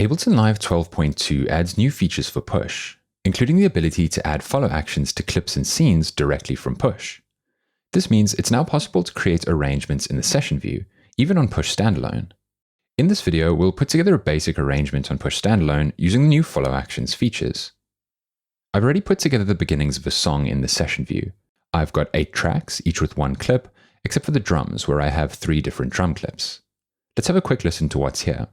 Ableton Live 12.2 adds new features for Push, including the ability to add follow actions to clips and scenes directly from Push. This means it's now possible to create arrangements in the session view, even on Push Standalone. In this video, we'll put together a basic arrangement on Push Standalone using the new follow actions features. I've already put together the beginnings of a song in the session view. I've got 8 tracks, each with one clip, except for the drums, where I have 3 different drum clips. Let's have a quick listen to what's here.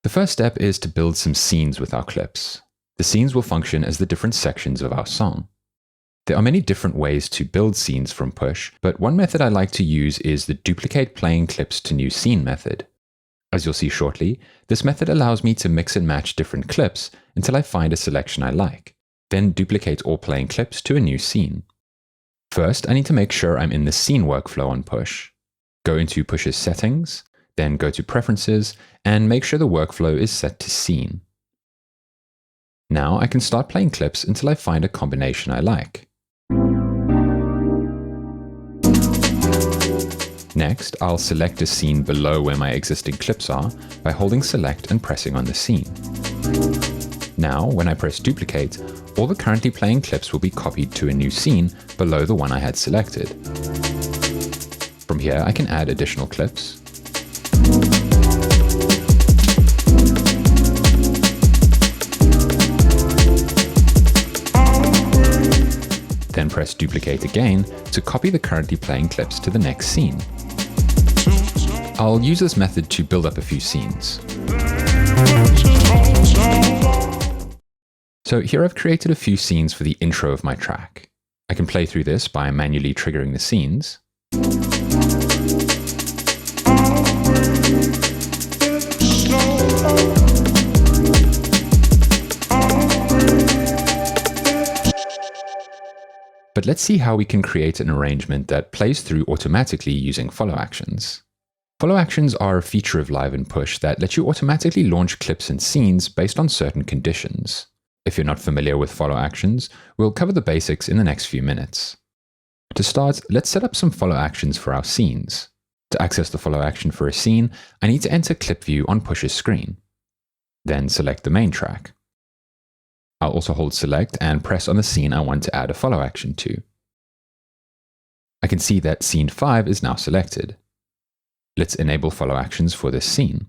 The first step is to build some scenes with our clips. The scenes will function as the different sections of our song. There are many different ways to build scenes from Push, but one method I like to use is the duplicate playing clips to new scene method. As you'll see shortly, this method allows me to mix and match different clips until I find a selection I like, then duplicate all playing clips to a new scene. First, I need to make sure I'm in the scene workflow on Push. Go into Push's settings, then go to Preferences, and make sure the workflow is set to scene. Now I can start playing clips until I find a combination I like. Next, I'll select a scene below where my existing clips are by holding Select and pressing on the scene. Now, when I press Duplicate, all the currently playing clips will be copied to a new scene below the one I had selected. From here, I can add additional clips. Then press Duplicate again to copy the currently playing clips to the next scene. I'll use this method to build up a few scenes. So here I've created a few scenes for the intro of my track. I can play through this by manually triggering the scenes. But let's see how we can create an arrangement that plays through automatically using follow actions. Follow actions are a feature of Live and Push that let you automatically launch clips and scenes based on certain conditions. If you're not familiar with follow actions, we'll cover the basics in the next few minutes. To start, let's set up some follow actions for our scenes. To access the follow action for a scene, I need to enter Clip View on Push's screen. Then select the main track. I'll also hold Select and press on the scene I want to add a follow action to. I can see that Scene 5 is now selected. Let's enable follow actions for this scene.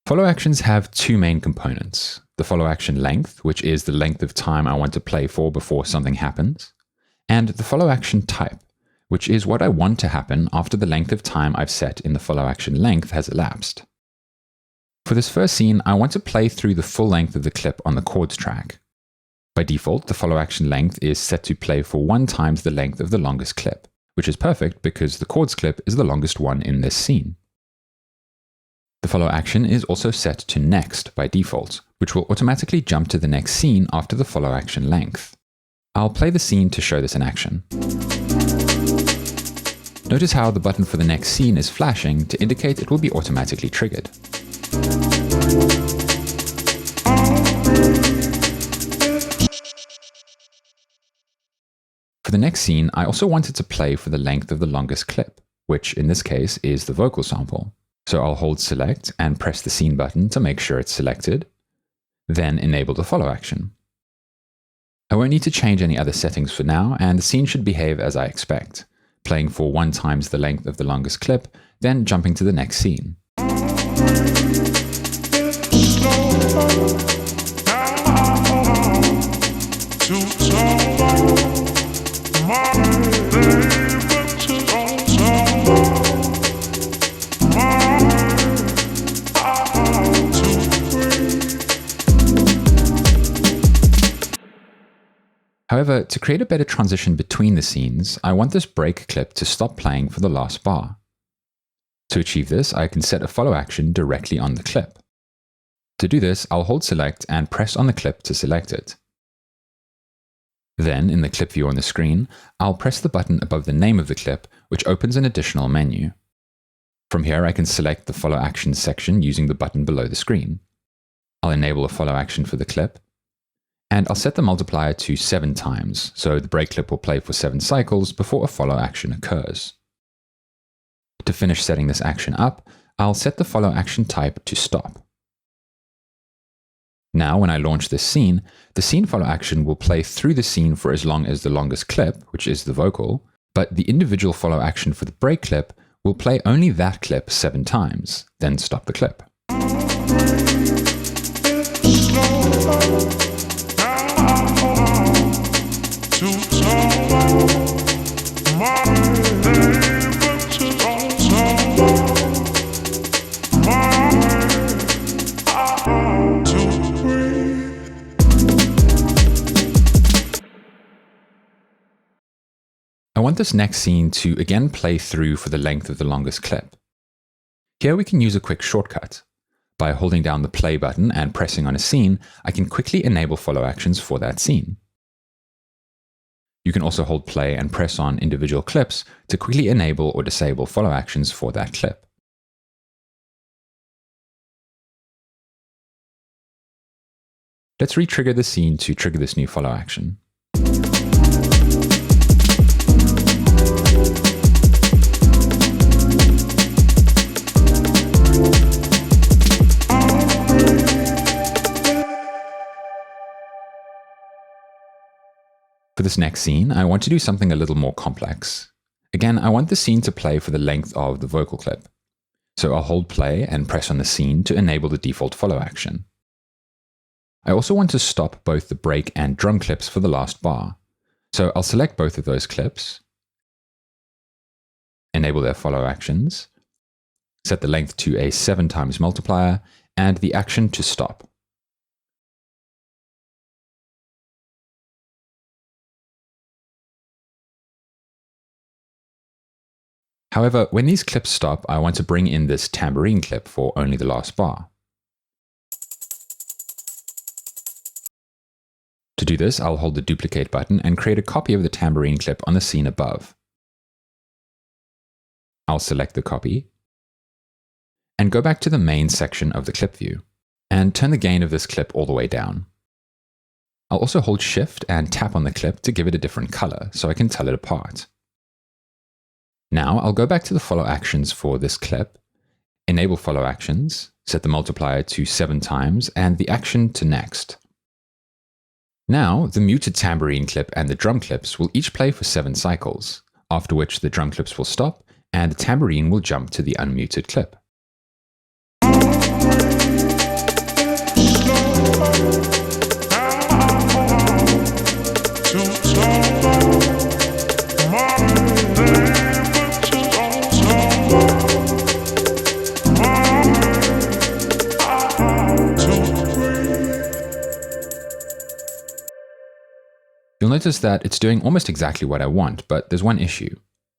Follow actions have 2 main components: the follow action length, which is the length of time I want to play for before something happens, and the follow action type, which is what I want to happen after the length of time I've set in the follow action length has elapsed. For this first scene, I want to play through the full length of the clip on the chords track. By default, the follow action length is set to play for 1 times the length of the longest clip, which is perfect because the chords clip is the longest one in this scene. The follow action is also set to Next by default, which will automatically jump to the next scene after the follow action length. I'll play the scene to show this in action. Notice how the button for the next scene is flashing to indicate it will be automatically triggered. For the next scene, I also wanted to play for the length of the longest clip, which in this case is the vocal sample. So I'll hold Select and press the scene button to make sure it's selected, then enable the follow action. I won't need to change any other settings for now, and the scene should behave as I expect, playing for 1 times the length of the longest clip, then jumping to the next scene. However, to create a better transition between the scenes, I want this break clip to stop playing for the last bar. To achieve this, I can set a follow action directly on the clip. To do this, I'll hold Select and press on the clip to select it. Then, in the clip view on the screen, I'll press the button above the name of the clip, which opens an additional menu. From here, I can select the follow action section using the button below the screen. I'll enable a follow action for the clip, and I'll set the multiplier to 7 times, so the break clip will play for 7 cycles before a follow action occurs. To finish setting this action up, I'll set the follow action type to stop. Now, when I launch this scene, the scene follow action will play through the scene for as long as the longest clip, which is the vocal, but the individual follow action for the break clip will play only that clip 7 times, then stop the clip. I want this next scene to again play through for the length of the longest clip. Here we can use a quick shortcut. By holding down the play button and pressing on a scene, I can quickly enable follow actions for that scene. You can also hold play and press on individual clips to quickly enable or disable follow actions for that clip. Let's re-trigger the scene to trigger this new follow action. For this next scene, I want to do something a little more complex. Again, I want the scene to play for the length of the vocal clip. So I'll hold play and press on the scene to enable the default follow action. I also want to stop both the break and drum clips for the last bar. So I'll select both of those clips, enable their follow actions, set the length to a 7 times multiplier, and the action to stop. However, when these clips stop, I want to bring in this tambourine clip for only the last bar. To do this, I'll hold the duplicate button and create a copy of the tambourine clip on the scene above. I'll select the copy and go back to the main section of the clip view and turn the gain of this clip all the way down. I'll also hold Shift and tap on the clip to give it a different color so I can tell it apart. Now I'll go back to the follow actions for this clip, enable follow actions, set the multiplier to 7 times, and the action to next. Now, the muted tambourine clip and the drum clips will each play for 7 cycles, after which the drum clips will stop and the tambourine will jump to the unmuted clip. You'll notice that it's doing almost exactly what I want, but there's one issue.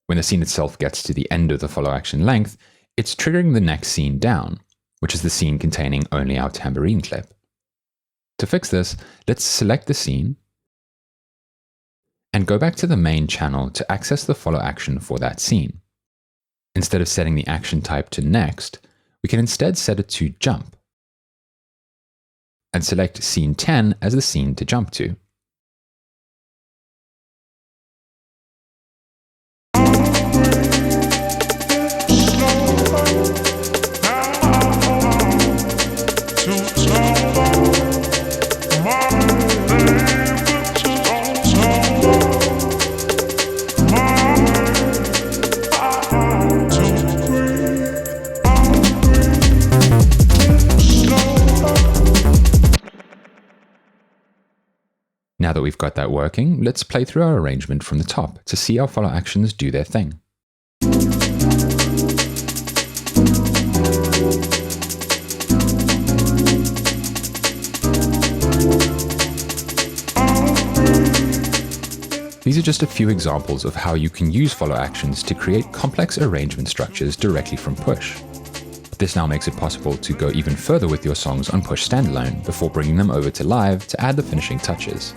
When the scene itself gets to the end of the follow action length, it's triggering the next scene down, which is the scene containing only our tambourine clip. To fix this, let's select the scene and go back to the main channel to access the follow action for that scene. Instead of setting the action type to next, we can instead set it to jump and select scene 10 as the scene to jump to. Now that we've got that working, let's play through our arrangement from the top to see our follow actions do their thing. These are just a few examples of how you can use follow actions to create complex arrangement structures directly from Push. This now makes it possible to go even further with your songs on Push Standalone before bringing them over to Live to add the finishing touches.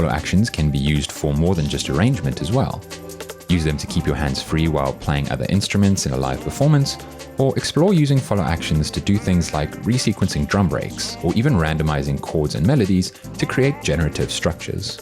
Follow actions can be used for more than just arrangement as well. Use them to keep your hands free while playing other instruments in a live performance, or explore using follow actions to do things like resequencing drum breaks, or even randomizing chords and melodies to create generative structures.